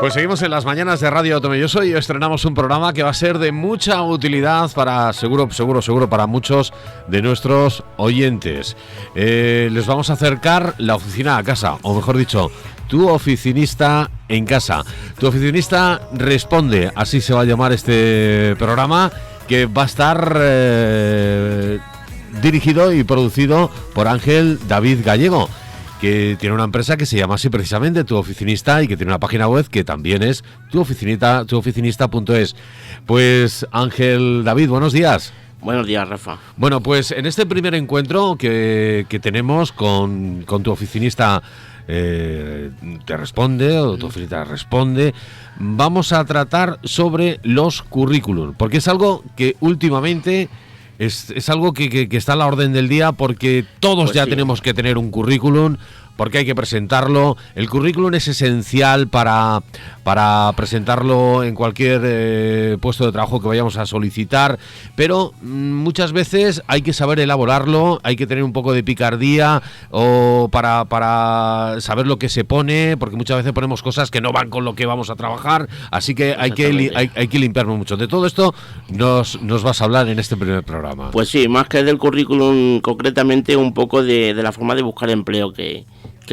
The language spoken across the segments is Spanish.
Pues seguimos en las mañanas de Radio Tomelloso y estrenamos un programa que va a ser de mucha utilidad para, seguro, para muchos de nuestros oyentes. Les vamos a acercar la oficina a casa, o mejor dicho, tu oficinista en casa. Tu oficinista responde, así se va a llamar este programa, que va a estar dirigido y producido por Ángel David Gallego, que tiene una empresa que se llama así precisamente, Tu Oficinista, y que tiene una página web que también es tuoficinista.es. Pues Ángel David, buenos días. Buenos días, Rafa. Bueno, pues en este primer encuentro que tenemos con Tu Oficinista te responde, o Tu Oficinista responde, vamos a tratar sobre los currículum, porque es algo que últimamente... Es algo que está a la orden del día, porque todos pues ya tenemos que tener un currículum, porque hay que presentarlo. El currículum es esencial para presentarlo en cualquier puesto de trabajo que vayamos a solicitar, pero muchas veces hay que saber elaborarlo, hay que tener un poco de picardía o para saber lo que se pone, porque muchas veces ponemos cosas que no van con lo que vamos a trabajar, así que hay que limpiarnos mucho. De todo esto nos vas a hablar en este primer programa. Pues sí, más que del currículum, concretamente un poco de la forma de buscar empleo, que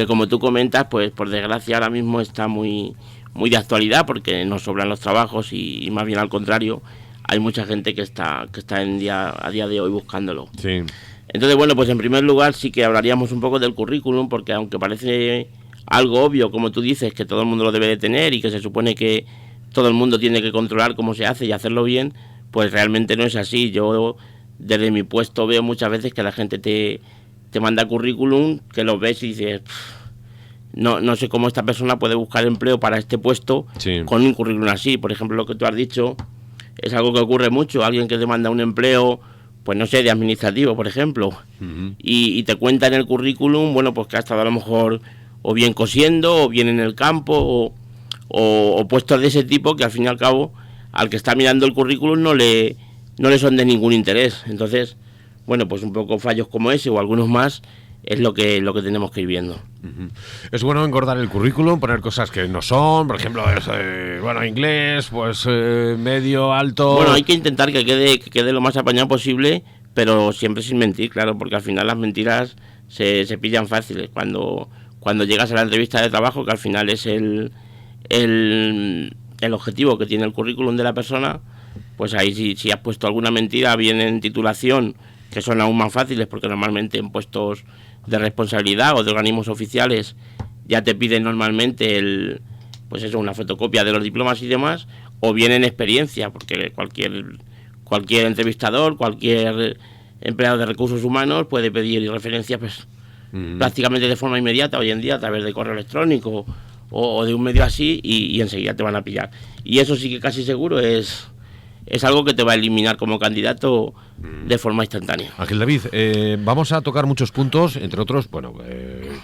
como tú comentas, pues por desgracia ahora mismo está muy de actualidad, porque nos sobran los trabajos y más bien al contrario, hay mucha gente que está a día de hoy buscándolo. Sí. Entonces, bueno, pues en primer lugar sí que hablaríamos un poco del currículum, porque aunque parece algo obvio, como tú dices, que todo el mundo lo debe de tener y que se supone que todo el mundo tiene que controlar cómo se hace y hacerlo bien, pues realmente no es así. Yo desde mi puesto veo muchas veces que la gente te manda currículum, que lo ves y dices, no sé cómo esta persona puede buscar empleo para este puesto con un currículum así. Por ejemplo, lo que tú has dicho es algo que ocurre mucho. Alguien que te manda un empleo, pues no sé, de administrativo, por ejemplo, y te cuenta en el currículum, bueno, pues que ha estado a lo mejor o bien cosiendo, o bien en el campo, o puestos de ese tipo que al fin y al cabo, al que está mirando el currículum no le son de ningún interés. Entonces, bueno, pues un poco fallos como ese o algunos más es lo que tenemos que ir viendo. Es bueno engordar el currículum, poner cosas que no son, por ejemplo, inglés, pues medio, alto... Bueno, hay que intentar que quede lo más apañado posible, pero siempre sin mentir, claro, porque al final las mentiras se pillan fáciles. Cuando llegas a la entrevista de trabajo, que al final es el objetivo que tiene el currículum de la persona, pues ahí si has puesto alguna mentira, bien en titulación, que son aún más fáciles, porque normalmente en puestos de responsabilidad o de organismos oficiales ya te piden normalmente una fotocopia de los diplomas y demás, o bien en experiencia, porque cualquier entrevistador, cualquier empleado de recursos humanos puede pedir referencias prácticamente de forma inmediata hoy en día a través de correo electrónico o de un medio así, y enseguida te van a pillar. Y eso sí que casi seguro es algo que te va a eliminar como candidato de forma instantánea. Ángel David, vamos a tocar muchos puntos, entre otros,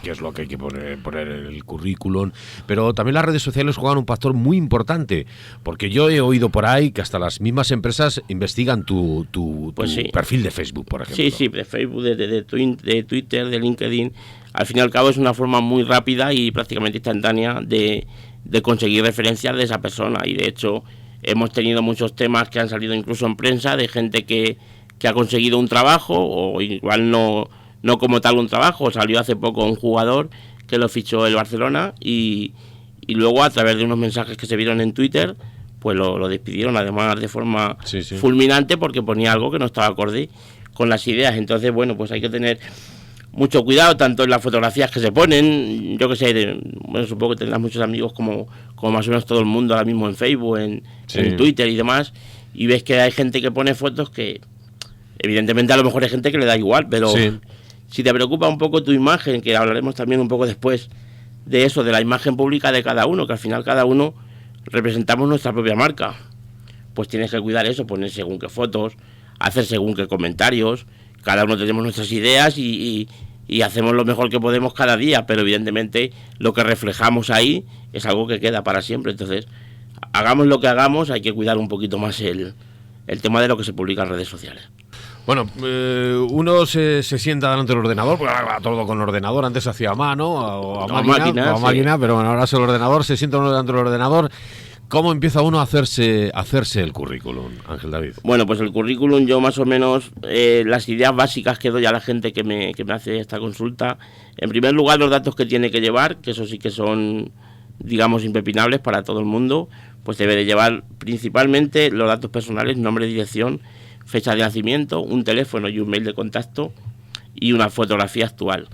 qué es lo que hay que poner en el currículum, pero también las redes sociales juegan un factor muy importante, porque yo he oído por ahí que hasta las mismas empresas investigan tu perfil de Facebook, por ejemplo. Sí, de Facebook, de Twitter, de LinkedIn. Al fin y al cabo es una forma muy rápida y prácticamente instantánea de conseguir referencias de esa persona, y de hecho hemos tenido muchos temas que han salido incluso en prensa de gente que ha conseguido un trabajo, o igual no como tal un trabajo. Salió hace poco un jugador que lo fichó el Barcelona y luego a través de unos mensajes que se vieron en Twitter, pues lo despidieron, además de forma fulminante, porque ponía algo que no estaba acorde con las ideas. Entonces, bueno, pues hay que tener mucho cuidado tanto en las fotografías que se ponen. Yo que sé, supongo que tendrás muchos amigos como más o menos todo el mundo ahora mismo en Facebook, en Twitter y demás, y ves que hay gente que pone fotos que evidentemente a lo mejor hay gente que le da igual, pero si te preocupa un poco tu imagen, que hablaremos también un poco después de eso, de la imagen pública de cada uno, que al final cada uno representamos nuestra propia marca, pues tienes que cuidar eso, poner según qué fotos, hacer según qué comentarios. Cada uno tenemos nuestras ideas y hacemos lo mejor que podemos cada día, pero evidentemente lo que reflejamos ahí es algo que queda para siempre. Entonces, hagamos lo que hagamos, hay que cuidar un poquito más el tema de lo que se publica en redes sociales. Bueno, uno se sienta delante del ordenador, porque ahora va todo con ordenador, antes se hacía a mano o a máquina, pero bueno, ahora es el ordenador, se sienta uno delante del ordenador. ¿Cómo empieza uno a hacerse el currículum, Ángel David? Bueno, pues el currículum, yo más o menos, las ideas básicas que doy a la gente que me hace esta consulta. En primer lugar, los datos que tiene que llevar, que eso sí que son, digamos, impepinables para todo el mundo, pues debe de llevar principalmente los datos personales, nombre, dirección, fecha de nacimiento, un teléfono y un mail de contacto y una fotografía actual.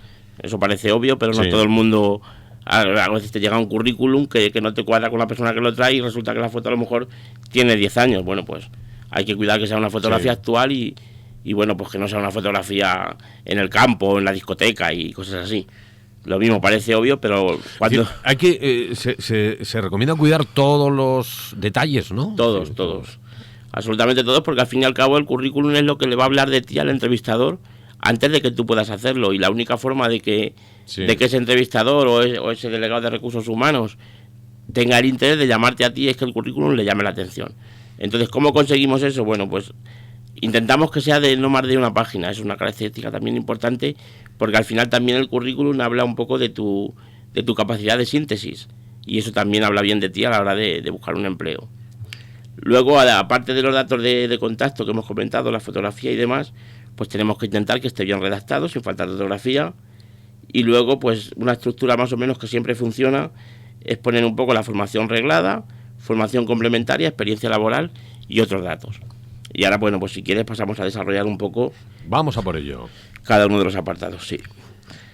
Eso parece obvio, pero no todo el mundo... A veces te llega un currículum que no te cuadra con la persona que lo trae y resulta que la foto a lo mejor tiene 10 años. Bueno, pues hay que cuidar que sea una fotografía actual y bueno, pues que no sea una fotografía en el campo, en la discoteca y cosas así. Lo mismo parece obvio, pero cuando... Hay que se recomienda cuidar todos los detalles, ¿no? Todos. Absolutamente todos, porque al fin y al cabo el currículum es lo que le va a hablar de ti al entrevistador antes de que tú puedas hacerlo, y la única forma de que ese entrevistador o ese delegado de recursos humanos tenga el interés de llamarte a ti es que el currículum le llame la atención. Entonces, ¿cómo conseguimos eso? Bueno, pues intentamos que sea de no más de una página. Es una característica también importante, porque al final también el currículum habla un poco de tu capacidad de síntesis, y eso también habla bien de ti a la hora de buscar un empleo. Luego, aparte de los datos de contacto que hemos comentado, la fotografía y demás, pues tenemos que intentar que esté bien redactado, sin falta de ortografía. Y luego, pues una estructura más o menos que siempre funciona es poner un poco la formación reglada, formación complementaria, experiencia laboral y otros datos. Y ahora, bueno, pues si quieres pasamos a desarrollar un poco... Vamos a por ello. Cada uno de los apartados, sí.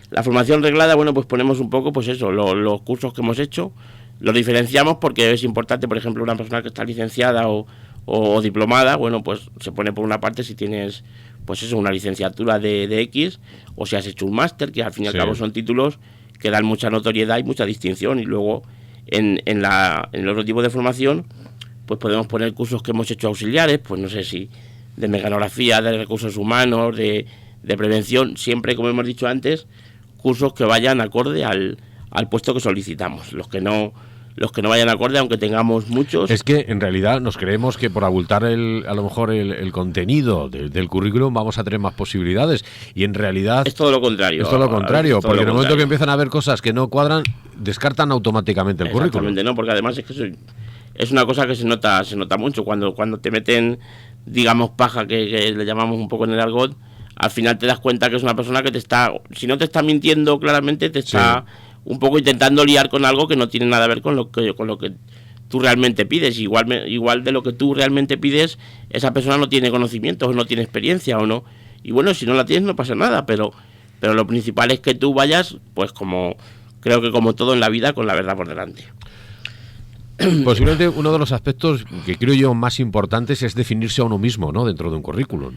La formación reglada, bueno, pues ponemos un poco, pues eso, los cursos que hemos hecho, los diferenciamos porque es importante, por ejemplo, una persona que está licenciada o diplomada, bueno, pues se pone por una parte si tienes, pues eso, una licenciatura de X, o si has hecho un máster, que al fin y al cabo son títulos que dan mucha notoriedad y mucha distinción. Y luego en el otro tipo de formación, pues podemos poner cursos que hemos hecho auxiliares, pues no sé si de mecanografía, de recursos humanos, de prevención, siempre, como hemos dicho antes, cursos que vayan acorde al puesto que solicitamos. Los que no vayan acorde, aunque tengamos muchos... Es que en realidad nos creemos que por abultar a lo mejor el contenido del currículum vamos a tener más posibilidades, y en realidad... Es todo lo contrario. Porque en el momento que empiezan a haber cosas que no cuadran, descartan automáticamente el currículum. Exactamente, no, porque además es que es una cosa que se nota mucho cuando te meten, digamos, paja, que le llamamos un poco en el argot. Al final te das cuenta que es una persona que si no te está mintiendo claramente, te está un poco intentando liar con algo que no tiene nada que ver con lo que tú realmente pides. Igual de lo que tú realmente pides, esa persona no tiene conocimientos, o no tiene experiencia, o no. Y bueno, si no la tienes no pasa nada, pero lo principal es que tú vayas, pues creo que como todo en la vida, con la verdad por delante. Posiblemente uno de los aspectos que creo yo más importantes es definirse a uno mismo, ¿no?, dentro de un currículum.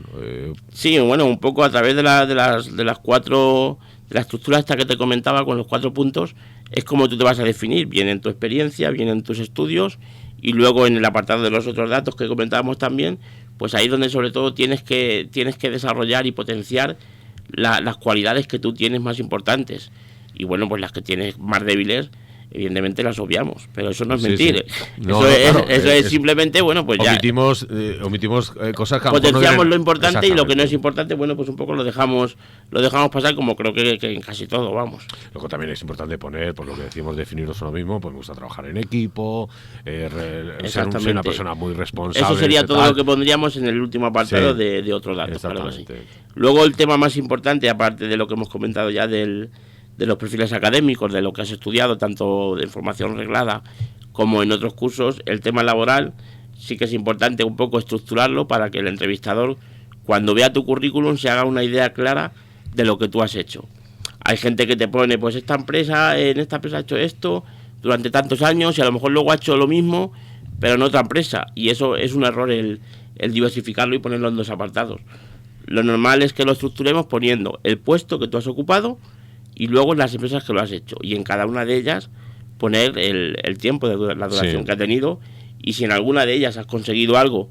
Sí, bueno, un poco a través de las cuatro, de la estructura esta que te comentaba con los 4 puntos, es como tú te vas a definir, bien en tu experiencia, bien en tus estudios, y luego en el apartado de los otros datos que comentábamos también, pues ahí donde sobre todo tienes que desarrollar y potenciar las cualidades que tú tienes más importantes. Y bueno, pues las que tienes más débiles, evidentemente las obviamos, pero eso no es mentir. Eso es simplemente, bueno, pues omitimos cosas que potenciamos lo importante, y lo que no es importante, bueno, pues un poco lo dejamos pasar, como creo que en casi todo, vamos. Luego también es importante poner, por lo que decimos, definirnos a uno mismo, pues me gusta trabajar en equipo, ser una persona muy responsable. Eso sería todo lo que pondríamos en el último apartado de otros datos. Claro que sí. Luego el tema más importante, aparte de lo que hemos comentado ya de los perfiles académicos, de lo que has estudiado, tanto de formación reglada como en otros cursos, el tema laboral sí que es importante un poco estructurarlo para que el entrevistador, cuando vea tu currículum, se haga una idea clara de lo que tú has hecho. Hay gente que te pone, pues en esta empresa ha hecho esto durante tantos años, y a lo mejor luego ha hecho lo mismo, pero en otra empresa, y eso es un error, el diversificarlo y ponerlo en 2 apartados. Lo normal es que lo estructuremos poniendo el puesto que tú has ocupado y luego en las empresas que lo has hecho, y en cada una de ellas poner el tiempo de la duración que ha tenido, y si en alguna de ellas has conseguido algo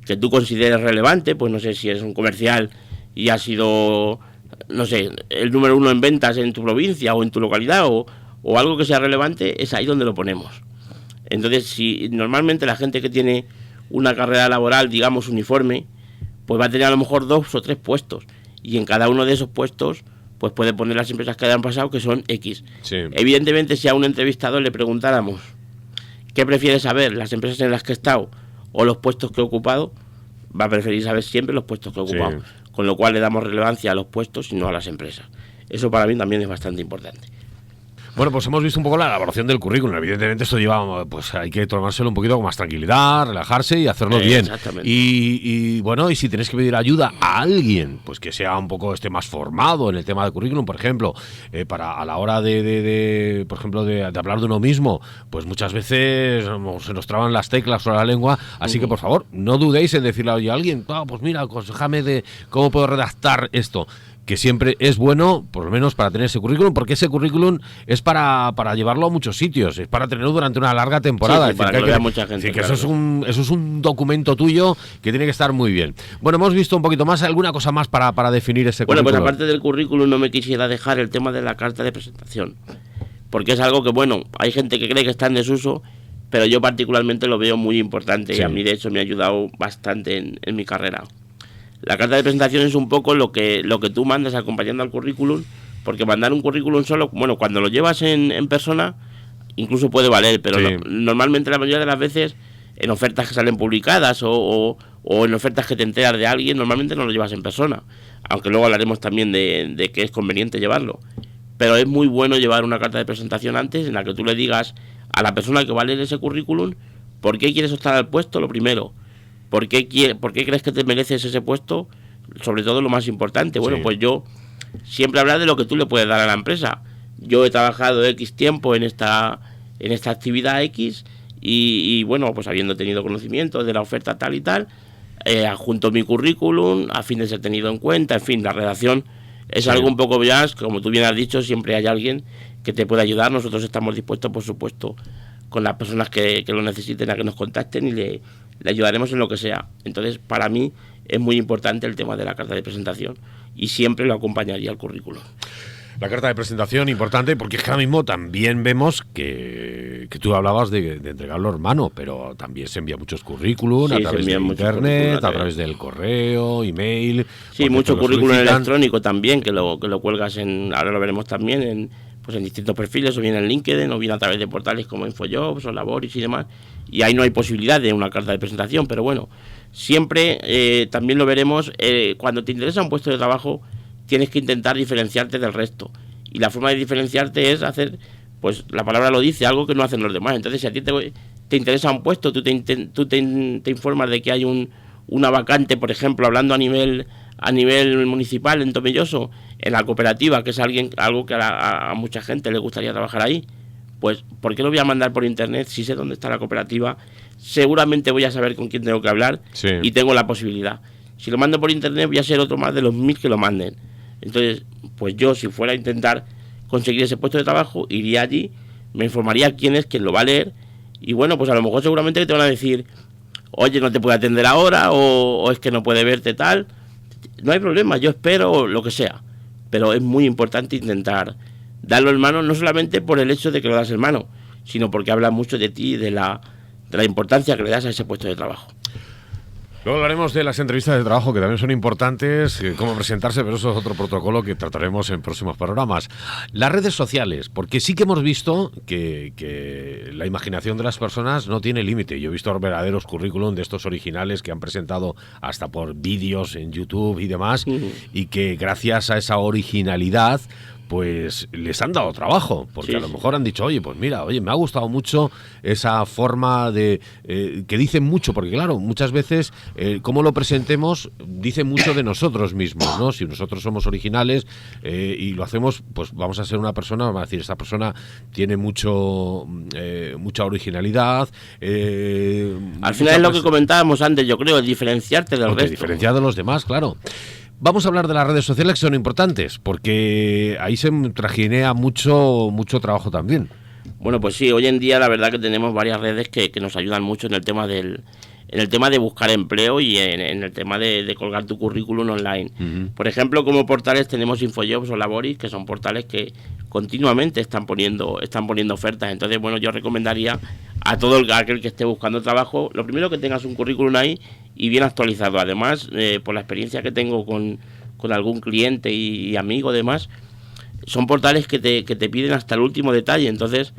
que tú consideres relevante, pues no sé si es un comercial y has sido, no sé, el número 1 en ventas en tu provincia o en tu localidad, o algo que sea relevante, es ahí donde lo ponemos. Entonces, si normalmente la gente que tiene una carrera laboral, digamos, uniforme, pues va a tener a lo mejor 2 o 3 puestos, y en cada uno de esos puestos pues puede poner las empresas que le han pasado, que son X. Sí. Evidentemente, si a un entrevistador le preguntáramos qué prefiere saber, las empresas en las que he estado o los puestos que he ocupado, va a preferir saber siempre los puestos que he ocupado. Sí. Con lo cual le damos relevancia a los puestos y no a las empresas. Eso para mí también es bastante importante. Bueno, pues hemos visto un poco la elaboración del currículum. Evidentemente esto lleva, pues hay que tomárselo un poquito con más tranquilidad, relajarse y hacerlo bien. Exactamente. Y bueno, y si tenéis que pedir ayuda a alguien, pues que sea un poco más formado en el tema del currículum, por ejemplo, para a la hora por ejemplo, de hablar de uno mismo, pues muchas veces se nos traban las teclas o la lengua, así que por favor, no dudéis en decirle a alguien, pues mira, aconsejame de cómo puedo redactar esto. Que siempre es bueno, por lo menos para tener ese currículum, porque ese currículum es para llevarlo a muchos sitios, es para tenerlo durante una larga temporada. Sí, para que lo vea mucha gente. Es decir, que claro, eso es un documento tuyo que tiene que estar muy bien. Bueno, hemos visto un poquito más, ¿alguna cosa más para definir ese currículum? Bueno, pues aparte del currículum no me quisiera dejar el tema de la carta de presentación, porque es algo que, bueno, hay gente que cree que está en desuso, pero yo particularmente lo veo muy importante, sí. Y a mí de hecho me ha ayudado bastante en mi carrera. La carta de presentación es un poco lo que tú mandas acompañando al currículum, porque mandar un currículum solo, bueno, cuando lo llevas en persona, incluso puede valer, pero sí. Normalmente la mayoría de las veces, en ofertas que salen publicadas o en ofertas que te enteras de alguien, normalmente no lo llevas en persona, aunque luego hablaremos también de que es conveniente llevarlo. Pero es muy bueno llevar una carta de presentación antes, en la que tú le digas a la persona que va a leer ese currículum por qué quieres optar al puesto, lo primero. ¿Por qué crees que te mereces ese puesto? Sobre todo lo más importante. Bueno, sí. Pues yo siempre hablar de lo que tú le puedes dar a la empresa. Yo he trabajado X tiempo en esta actividad X y bueno, pues habiendo tenido conocimiento de la oferta tal y tal, adjunto mi currículum a fin de ser tenido en cuenta. En fin, la redacción es algo un poco ya, como tú bien has dicho, siempre hay alguien que te puede ayudar. Nosotros estamos dispuestos, por supuesto, con las personas que lo necesiten a que nos contacten y le ayudaremos en lo que sea. Entonces, para mí es muy importante el tema de la carta de presentación y siempre lo acompañaría al currículum. La carta de presentación importante porque es que ahora mismo también vemos que tú hablabas de entregarlo en mano, pero también se envían muchos currículum, sí, a través de internet, a través del correo, email. Sí, mucho currículum electrónico también, que lo cuelgas ahora lo veremos también en distintos perfiles, o bien en LinkedIn, o bien a través de portales como InfoJobs o Laboris y demás, y ahí no hay posibilidad de una carta de presentación, pero bueno, siempre también lo veremos, cuando te interesa un puesto de trabajo, tienes que intentar diferenciarte del resto, y la forma de diferenciarte es hacer, pues la palabra lo dice, algo que no hacen los demás. Entonces, si a ti te interesa un puesto, tú te informas de que hay una vacante, por ejemplo, hablando a nivel municipal en Tomelloso, en la cooperativa, que es algo que a mucha gente le gustaría trabajar ahí, pues ¿por qué lo voy a mandar por internet? Si sé dónde está la cooperativa, seguramente voy a saber con quién tengo que hablar, sí. Y tengo la posibilidad. Si lo mando por internet voy a ser otro más de los 1000 que lo manden. Entonces, pues yo, si fuera a intentar conseguir ese puesto de trabajo, iría allí, me informaría quién es, quién lo va a leer, y bueno, pues a lo mejor seguramente te van a decir, oye, no te puede atender ahora, o es que no puede verte tal. No hay problema, yo espero lo que sea, pero es muy importante intentar darlo en mano, no solamente por el hecho de que lo das en mano, sino porque habla mucho de ti y de la importancia que le das a ese puesto de trabajo. Luego hablaremos de las entrevistas de trabajo, que también son importantes, cómo presentarse, pero eso es otro protocolo que trataremos en próximos programas. Las redes sociales, porque sí que hemos visto que la imaginación de las personas no tiene límite. Yo he visto verdaderos currículum de estos originales que han presentado hasta por vídeos en YouTube y demás, y que gracias a esa originalidad pues les han dado trabajo, porque sí, a lo mejor han dicho, oye, me ha gustado mucho esa forma de que dicen mucho, porque claro, muchas veces cómo lo presentemos dice mucho de nosotros mismos, ¿no? Si nosotros somos originales y lo hacemos, pues vamos a ser una persona, vamos a decir, esta persona tiene mucha originalidad. Al final es lo que comentábamos antes, yo creo, diferenciarte del resto. Diferenciar de los demás, claro. Vamos a hablar de las redes sociales, que son importantes, porque ahí se trajinea mucho trabajo también. Bueno, pues sí, hoy en día la verdad que tenemos varias redes que nos ayudan mucho en el tema en el tema de buscar empleo y en el tema de colgar tu currículum online. Por ejemplo, como portales tenemos InfoJobs o Laboris, que son portales que continuamente están poniendo ofertas. Entonces, bueno, yo recomendaría a todo aquel que esté buscando trabajo, lo primero que tengas un currículum ahí y bien actualizado. Además, por la experiencia que tengo con algún cliente y amigo, demás, son portales que te piden hasta el último detalle. Entonces,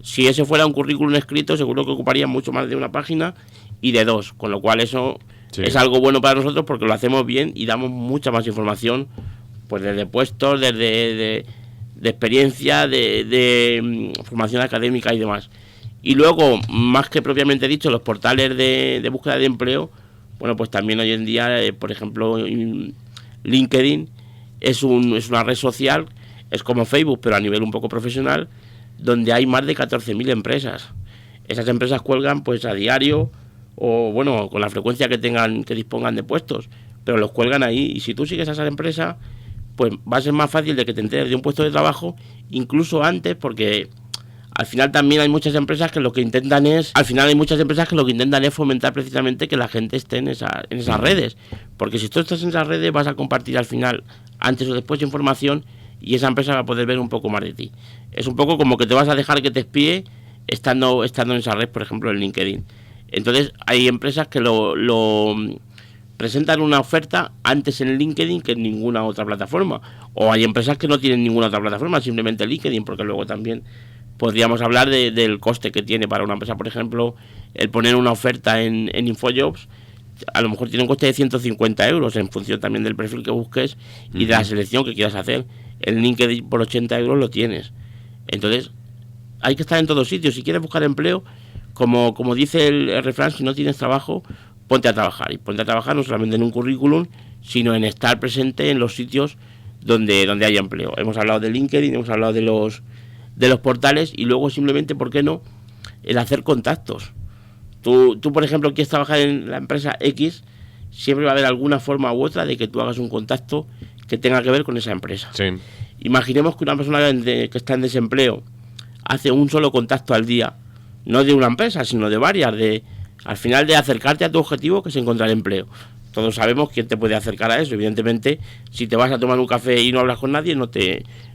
si ese fuera un currículum escrito, seguro que ocuparía mucho más de una página y de 2, con lo cual eso es algo bueno para nosotros porque lo hacemos bien y damos mucha más información, pues desde puestos, desde de experiencia, de formación académica y demás. Y luego, más que propiamente dicho, los portales de búsqueda de empleo, bueno, pues también hoy en día, por ejemplo, LinkedIn es una red social, es como Facebook, pero a nivel un poco profesional, donde hay más de 14.000 empresas. Esas empresas cuelgan pues a diario o bueno, con la frecuencia que dispongan de puestos, pero los cuelgan ahí, y si tú sigues a esa empresa, pues va a ser más fácil de que te enteres de un puesto de trabajo, incluso antes, porque al final también hay muchas empresas que lo que intentan es fomentar precisamente que la gente esté en esas redes, porque si tú estás en esas redes vas a compartir al final, antes o después, información, y esa empresa va a poder ver un poco más de ti. Es un poco como que te vas a dejar que te espíe estando en esa red, por ejemplo, en LinkedIn. Entonces hay empresas que lo presentan una oferta antes en LinkedIn que en ninguna otra plataforma, o hay empresas que no tienen ninguna otra plataforma, simplemente LinkedIn, porque luego también podríamos hablar del coste que tiene para una empresa. Por ejemplo, el poner una oferta en InfoJobs a lo mejor tiene un coste de 150 euros en función también del perfil que busques y de la selección que quieras hacer. En LinkedIn por 80 euros lo tienes. Entonces hay que estar en todos sitios. Si quieres buscar empleo, como dice el refrán, si no tienes trabajo, ponte a trabajar. Y ponte a trabajar no solamente en un currículum, sino en estar presente en los sitios donde hay empleo. Hemos hablado de LinkedIn, hemos hablado de los portales, y luego simplemente, ¿por qué no?, el hacer contactos. Tú, por ejemplo, quieres trabajar en la empresa X, siempre va a haber alguna forma u otra de que tú hagas un contacto que tenga que ver con esa empresa. Sí. Imaginemos que una persona que está en desempleo hace un solo contacto al día, no de una empresa, sino de varias, al final de acercarte a tu objetivo, que es encontrar empleo. Todos sabemos quién te puede acercar a eso. Evidentemente, si te vas a tomar un café y no hablas con nadie,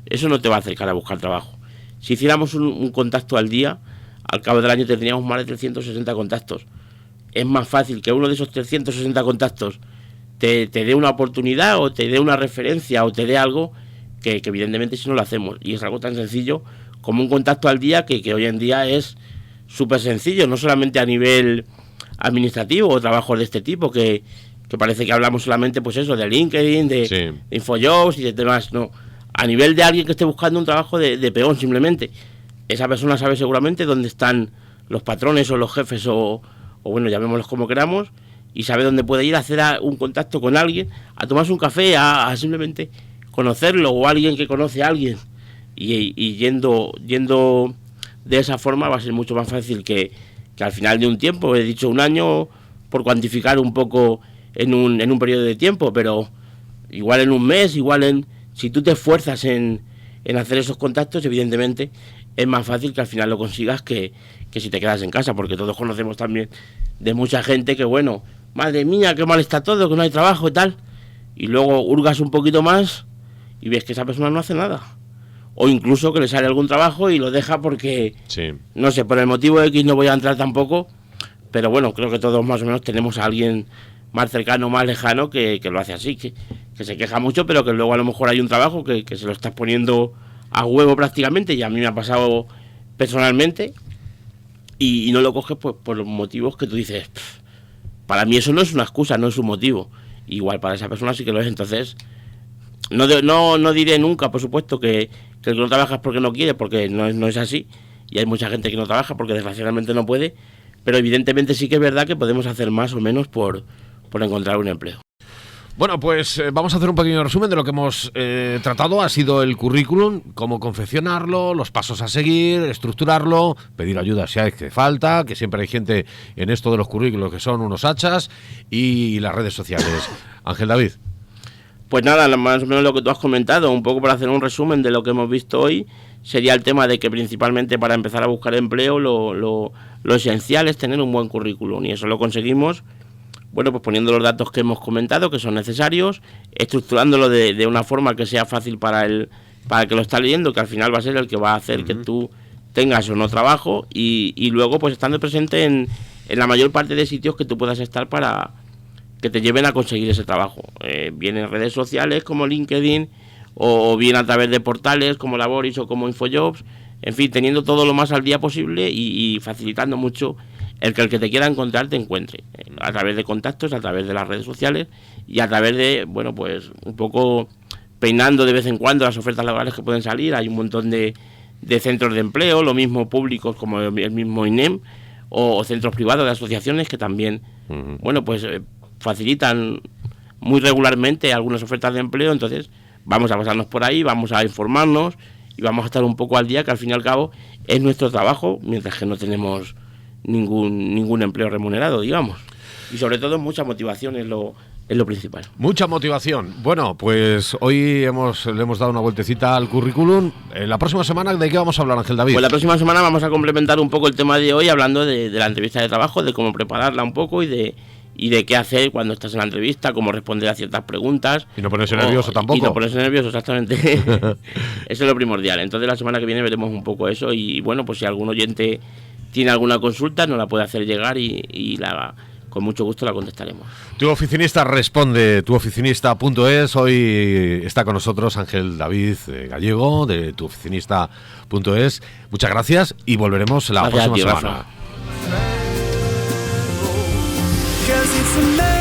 eso no te va a acercar a buscar trabajo. Si hiciéramos un contacto al día, al cabo del año tendríamos más de 360 contactos. Es más fácil que uno de esos 360 contactos te dé una oportunidad o te dé una referencia o te dé algo que evidentemente si no lo hacemos. Y es algo tan sencillo como un contacto al día que hoy en día es súper sencillo, no solamente a nivel administrativo o trabajos de este tipo, que parece que hablamos solamente pues eso, de LinkedIn, de InfoJobs y de demás, no. A nivel de alguien que esté buscando un trabajo de peón simplemente. Esa persona sabe seguramente dónde están los patrones o los jefes o bueno, llamémoslos como queramos, y sabe dónde puede ir a hacer un contacto con alguien, a tomarse un café, a simplemente conocerlo, o alguien que conoce a alguien, y yendo de esa forma va a ser mucho más fácil que al final de un tiempo, he dicho un año por cuantificar un poco en un periodo de tiempo, pero igual en un mes, si tú te esfuerzas en hacer esos contactos, evidentemente es más fácil que al final lo consigas que si te quedas en casa, porque todos conocemos también de mucha gente que, bueno, madre mía, qué mal está todo, que no hay trabajo y tal, y luego hurgas un poquito más y ves que esa persona no hace nada, o incluso que le sale algún trabajo y lo deja porque, no sé, por el motivo X no voy a entrar tampoco, pero bueno, creo que todos más o menos tenemos a alguien más cercano, más lejano, que lo hace así, que se queja mucho, pero que luego a lo mejor hay un trabajo que se lo estás poniendo a huevo prácticamente, y a mí me ha pasado personalmente, y no lo coges pues por los motivos que tú dices. Para mí eso no es una excusa, no es un motivo. Igual para esa persona sí que lo es. Entonces no diré nunca, por supuesto, que el que no trabaja es porque no quiere, porque no es así, y hay mucha gente que no trabaja porque desgraciadamente no puede, pero evidentemente sí que es verdad que podemos hacer más o menos por encontrar un empleo. Bueno, pues vamos a hacer un pequeño resumen de lo que hemos tratado. Ha sido el currículum, cómo confeccionarlo, los pasos a seguir, estructurarlo, pedir ayuda si hay que falta, que siempre hay gente en esto de los currículos que son unos hachas, y las redes sociales. Ángel David. Pues nada, más o menos lo que tú has comentado, un poco para hacer un resumen de lo que hemos visto hoy. sería el tema de que principalmente para empezar a buscar empleo lo esencial es tener un buen currículum, y eso lo conseguimos, bueno, pues poniendo los datos que hemos comentado, que son necesarios, estructurándolo de una forma que sea fácil para el que lo está leyendo, que al final va a ser el que va a hacer que tú tengas o no trabajo, y luego pues estando presente en la mayor parte de sitios que tú puedas estar para que te lleven a conseguir ese trabajo, bien en redes sociales como LinkedIn, o bien a través de portales como Laboris o como Infojobs, en fin, teniendo todo lo más al día posible y facilitando mucho el que te quiera encontrar te encuentre, a través de contactos, a través de las redes sociales y a través de, bueno, pues un poco peinando de vez en cuando las ofertas laborales que pueden salir. Hay un montón de centros de empleo, lo mismo públicos como el mismo INEM, o centros privados de asociaciones que también, bueno, pues facilitan muy regularmente algunas ofertas de empleo. Entonces vamos a pasarnos por ahí, vamos a informarnos y vamos a estar un poco al día, que al fin y al cabo es nuestro trabajo, mientras que no tenemos ningún empleo remunerado, digamos. Y sobre todo mucha motivación es lo principal. Mucha motivación. Bueno, pues hoy le hemos dado una vueltecita al currículum. La próxima semana, ¿de qué vamos a hablar, Ángel David? Pues la próxima semana vamos a complementar un poco el tema de hoy, hablando de la entrevista de trabajo, de cómo prepararla un poco y de qué hacer cuando estás en la entrevista, cómo responder a ciertas preguntas. Y no ponerse nervioso tampoco. Y no ponerse nervioso, exactamente. Eso es lo primordial. Entonces la semana que viene veremos un poco eso, y bueno, pues si algún oyente tiene alguna consulta nos la puede hacer llegar y con mucho gusto la contestaremos. Tu oficinista responde, tuoficinista.es. Hoy está con nosotros Ángel David Gallego, de tuoficinista.es. Muchas gracias y volveremos la próxima semana. Rafa.